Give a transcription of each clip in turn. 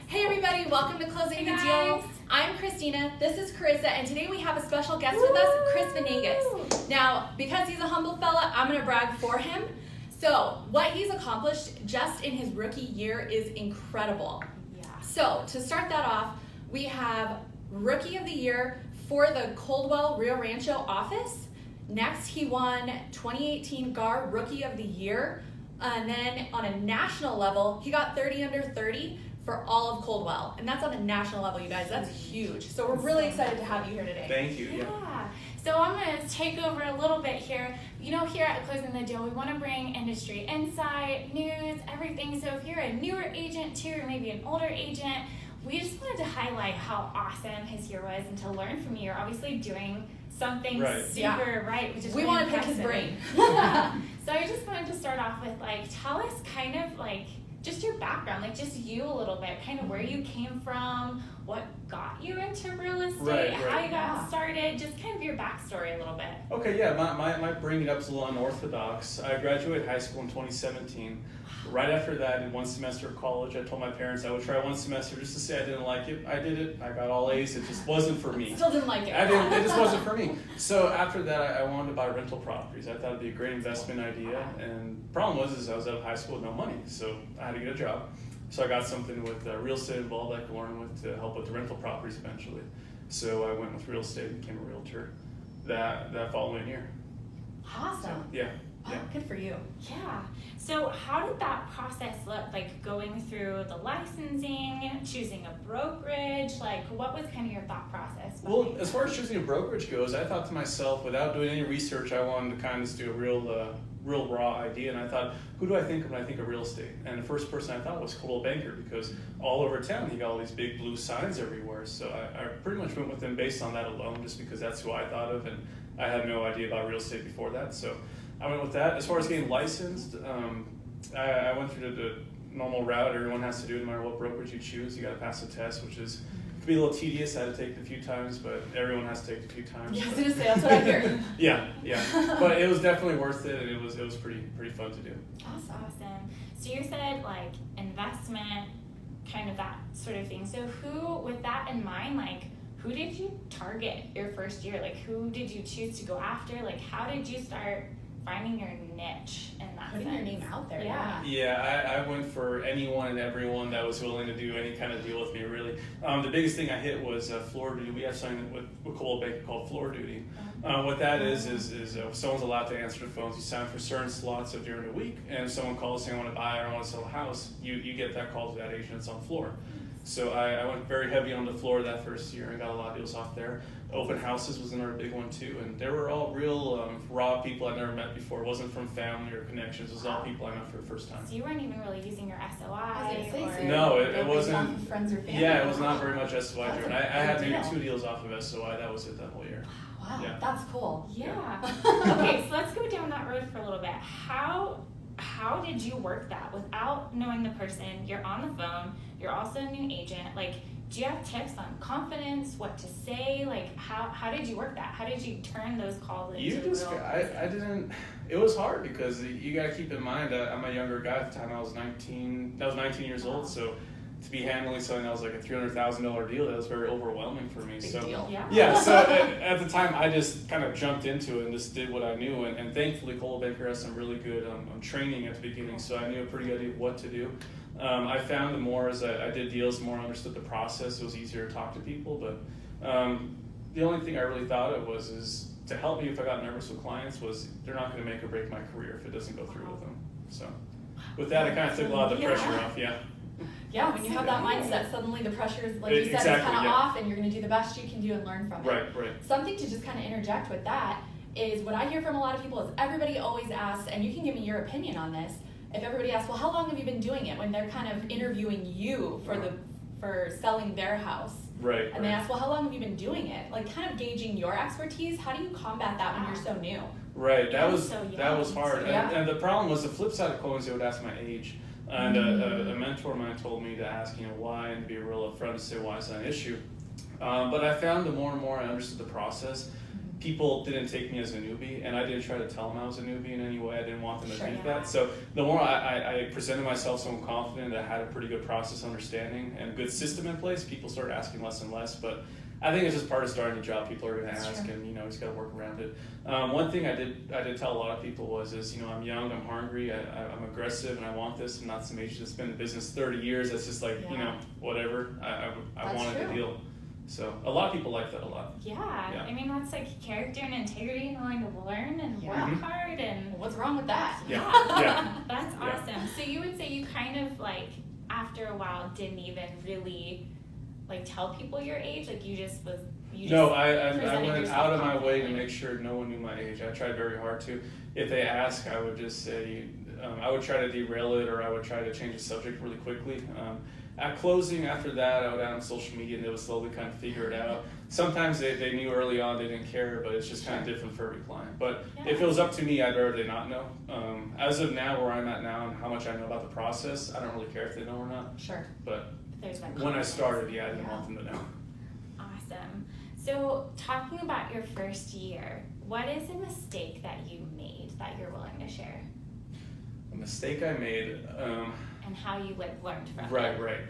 Hey everybody, welcome to Closing the Deal. I'm Kristina, this is Carissa, and today we have a special guest with us, Chris Venegas. Now, because he's a humble fella, I'm going to brag for him. So, what he's accomplished just in his rookie year is incredible. Yeah. So, to start that off, we have Rookie of the Year for the Coldwell Rio Rancho office. Next, he won 2018 GAAR Rookie of the Year. And then on a national level, he got 30 under 30 for all of Coldwell. And that's on a national level, you guys. That's huge. So we're really excited to have you here today. Thank you. Yeah. So I'm going to take over a little bit here. You know, here at Closing the Deal, we want to bring industry insight, news, everything. So if you're a newer agent too, or maybe an older agent, we just wanted to highlight how awesome his year was and to learn from you. You're obviously doing something super right, which is we really want to pick his impressive. brain. Yeah. So I just wanted to start off with tell us kind of just your background, just you a little bit, kind of where you came from, what got you into real estate, how you got started, just kind of your backstory a little bit. Okay, yeah, my bringing up is a little unorthodox. I graduated high school in 2017. Right after that, in one semester of college, I told my parents I would try one semester just to say I didn't like it. I did it. I got all A's. It just wasn't for me. Still didn't like it. It just wasn't for me. So after that, I wanted to buy rental properties. I thought it'd be a great investment idea. And the problem was I was out of high school with no money, so I had to get a job. So I got something with real estate involved I could learn with to help with the rental properties eventually. So I went with real estate and became a realtor that following year. Awesome. So, yeah. Oh, good for you. Yeah. So how did that process look, going through the licensing, choosing a brokerage? What was kind of your thought process? Well, as far as choosing a brokerage goes, I thought to myself, without doing any research, I wanted to kind of just do a real raw idea. And I thought, who do I think of when I think of real estate? And the first person I thought was Coldwell Banker, because all over town, he got all these big blue signs everywhere. So I pretty much went with him based on that alone, just because that's who I thought of. And I had no idea about real estate before that. So I went with that. As far as getting licensed, I went through the normal route everyone has to do no matter what brokerage you choose. You got to pass a test, which could be a little tedious. I had to take it a few times, but everyone has to take it a few times. Yeah, I was going to say, that's what I hear. yeah. But it was definitely worth it, and it was pretty fun to do. Awesome. So you said investment, kind of that sort of thing. So who, with that in mind, who did you target your first year? Who did you choose to go after? How did you start finding your niche in that Putting your name out there. Yeah, I went for anyone and everyone that was willing to do any kind of deal with me, really. The biggest thing I hit was floor duty. We have something with Coldwell Banker called floor duty. What that is if someone's allowed to answer the phones, you sign for certain slots during the week, and if someone calls saying I want to buy or I want to sell a house, you get that call to that agent that's on floor. So I went very heavy on the floor that first year and got a lot of deals off there. Open houses was another big one too, and they were all real raw people I'd never met before. It wasn't from family or connections. It was all people I met for the first time. So you weren't even really using your SOI? No, it wasn't. Friends or family. Yeah, it was not very much SOI driven. I had maybe 2 deals off of SOI. That was it that whole year. Wow, Yeah. that's cool. Yeah. Okay, so let's go down that road for a little bit. How did you work that without knowing the person? You're on the phone. You're also a new agent. Do you have tips on confidence, what to say? How did you work that? How did you turn those calls into I didn't. It was hard because you got to keep in mind I'm a younger guy at the time. I was 19 years old, so to be handling something that was like a $300,000 deal, that was very overwhelming for me. Big deal. Yeah. So at the time, I just kind of jumped into it and just did what I knew. And thankfully, Coldwell Banker has some really good training at the beginning, so I knew a pretty good idea of what to do. I found the more as I did deals, the more I understood the process. It was easier to talk to people. But the only thing I really thought of is to help me if I got nervous with clients was they're not going to make or break my career if it doesn't go through with them. So with that, it kind of took a lot of the pressure off. Yeah, when you have that mindset, suddenly the pressure is, like you said, is kind of off, and you're going to do the best you can do and learn from it. Right. Something to just kind of interject with that is what I hear from a lot of people is everybody always asks, and you can give me your opinion on this, if everybody asks, well, how long have you been doing it, when they're kind of interviewing you for selling their house. Right. And they ask, well, how long have you been doing it? Kind of gauging your expertise. How do you combat that when you're so new? Right, that was hard. Yeah. And the problem was the flip side of coins, they would ask my age. And a mentor of mine told me to ask, why, and be real upfront and say why is that an issue. But I found the more and more I understood the process, people didn't take me as a newbie, and I didn't try to tell them I was a newbie in any way. I didn't want them to Sure. think that. So the more I presented myself so confident, I had a pretty good process understanding and a good system in place, people started asking less and less. But I think it's just part of starting a job. People are going to ask, and you just got to work around it. One thing I did tell a lot of people was I'm young, I'm hungry, I'm aggressive, and I want this. I'm not some agent that's been in business 30 years. That's just like whatever. I wanted the deal. So a lot of people like that a lot. Yeah. I mean, that's like character and integrity and willing to learn and work hard and what's wrong with that? Yeah. That's awesome. So you would say you kind of like after a while didn't even really like tell people your age, like I went out of my way to make sure no one knew my age. I tried very hard to. If they ask, I would just say I would try to derail it, or I would try to change the subject really quickly. At closing, after that, I would add on social media, and they would slowly kind of figure it out. Sometimes they knew early on, they didn't care, but it's just kind of different for every client. But if it was up to me, I'd rather they not know. As of now, where I'm at now and how much I know about the process, I don't really care if they know or not. Sure. But there's when I started, I didn't want them to know. Awesome. So talking about your first year, what is a mistake that you made that you're willing to share? A mistake I made. And how you learned from it. Right.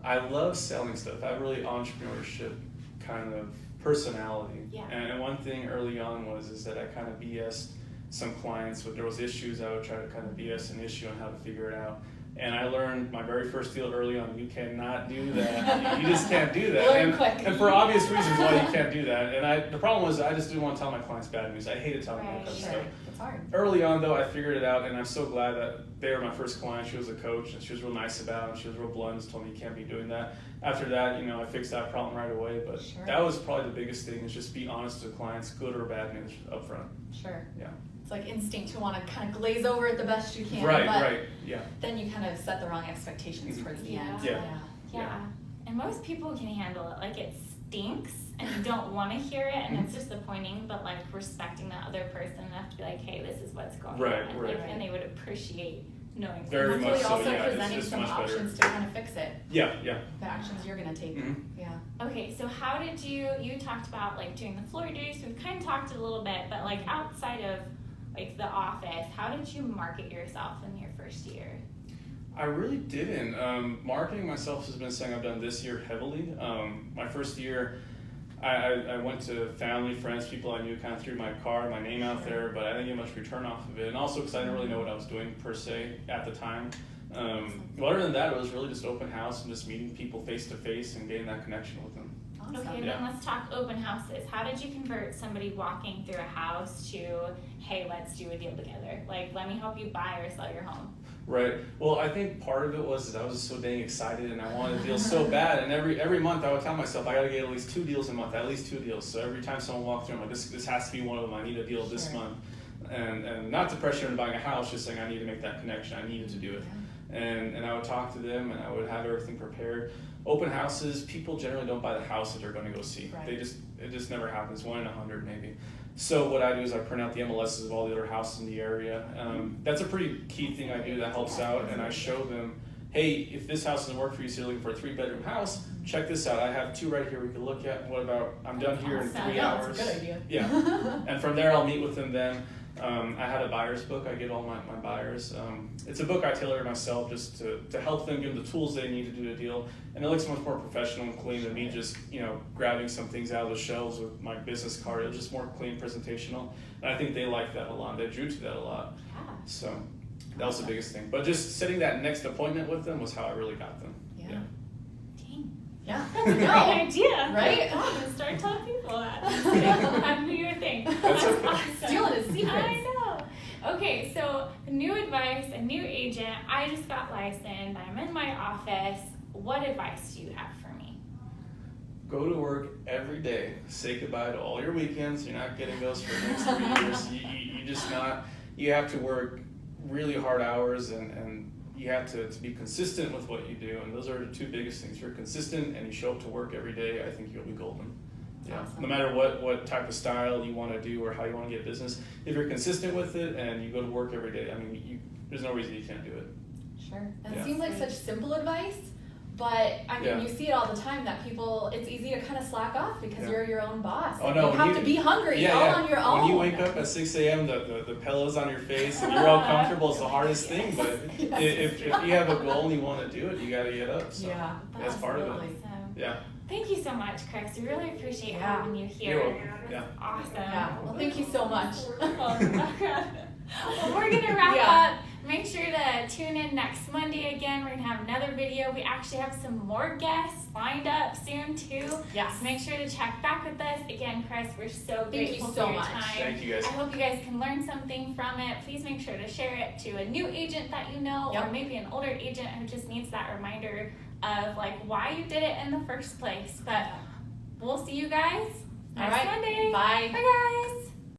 I love selling stuff. I have really entrepreneurship kind of personality. Yeah. And one thing early on is that I kind of BS'd some clients. When there was issues, I would try to kind of BS an issue on how to figure it out. And I learned my very first deal early on, you cannot do that. You just can't do that. Learn quick. And for obvious reasons why you can't do that. And the problem was I just didn't want to tell my clients bad news. I hated telling them that kind of stuff. It's hard. Early on, though, I figured it out, and I'm so glad that they were my first client. She was a coach, and she was real nice about it, and she was real blunt and told me you can't be doing that. After that, I fixed that problem right away, but that was probably the biggest thing, is just be honest with clients, good or bad news up front. Sure. Yeah. It's like instinct to want to kind of glaze over it the best you can. Right, yeah. Then you kind of set the wrong expectations towards the end. Yeah. And most people can handle it. Like, it stinks and you don't want to hear it and it's disappointing, but like respecting that other person enough to be like, hey, this is what's going on. Right. And they would appreciate knowing. Very much so, also yeah. presenting some options to kind of fix it. Yeah. The actions you're going to take. Yeah. Okay, so how did you talked about like doing the floor duties, we've kind of talked a little bit, but like outside of like the office, how did you market yourself in your first year? I really didn't. Marketing myself has been something I've done this year heavily. My first year, I went to family, friends, people I knew kind of threw my card, my name out there, but I didn't get much return off of it. And also because I didn't really know what I was doing per se at the time. Other than that, it was really just open house and just meeting people face to face and getting that connection with them. Awesome. Okay, then let's talk open houses. How did you convert somebody walking through a house to, hey, let's do a deal together? Like, let me help you buy or sell your home. Right. Well, I think part of it was that I was so dang excited and I wanted a deal so bad. And every month I would tell myself I got to get at least 2 deals a month, at least 2 deals. So every time someone walked through, I'm like, this has to be one of them. I need a deal this month. And not to pressure into buying a house, just saying I need to make that connection. I needed to do it. And I would talk to them and I would have everything prepared. Open houses, people generally don't buy the house that they're going to go see. Right. It just never happens. 1 in 100 maybe. So what I do is I print out the MLSs of all the other houses in the area. That's a pretty key thing I do that helps out, and I show them, hey, if this house doesn't work for you, so you're looking for a 3-bedroom house, check this out. I have 2 right here we can look at. What about, I'm done here in 3 hours. That's a good idea. Yeah. And from there I'll meet with them then. I had a buyer's book. I get all my buyers. It's a book I tailor myself just to help them, give them the tools they need to do the deal. And it looks much more professional and clean than me just, grabbing some things out of the shelves with my business card. It was just more clean, presentational. And I think they liked that a lot. They drew to that a lot. Yeah. So that was the biggest thing. But just setting that next appointment with them was how I really got them. Yeah. Dang. Yeah. That's a great idea. Right? I'm going to start telling people that. Have me your thing. That's okay. Awesome. Stealing his secrets. I know. Okay, so new advice, a new agent. I just got licensed. I'm in my office. What advice do you have for me? Go to work every day. Say goodbye to all your weekends. You're not getting those for the next 3 years. You just not. You have to work really hard hours and you have to be consistent with what you do. And those are the 2 biggest things. You're consistent and you show up to work every day. I think you'll be golden. Yeah. Awesome. No matter what type of style you want to do or how you want to get business, if you're consistent with it and you go to work every day, I mean, there's no reason you can't do it. Sure. And Yeah. it seems like such simple advice, But I mean, Yeah. you see it all the time that people, it's easy to kind of slack off because Yeah. you're your own boss. Oh, and no, you when have to be hungry all on your own. When you wake up at 6 a.m., the pillow's on your face and you're all comfortable, it's the hardest thing. But if you have a goal and you want to do it, you got to get up. So Yeah, that's part of it. absolutely. Awesome. Yeah. Thank you so much, Chris. We really appreciate Yeah. having you here. You're welcome. Yeah. Awesome. Yeah, well, thank you so much. Well, we're gonna wrap up. Make sure to tune in next Monday again. We're gonna have another video. We actually have some more guests lined up soon too. Yes. Make sure to check back with us. Again, Chris, we're so Thank you grateful so for your much. time. Thank you guys. I hope you guys can learn something from it. Please make sure to share it to a new agent that you know, or maybe an older agent who just needs that reminder of like why you did it in the first place. But we'll see you guys next Monday. Bye. Bye guys.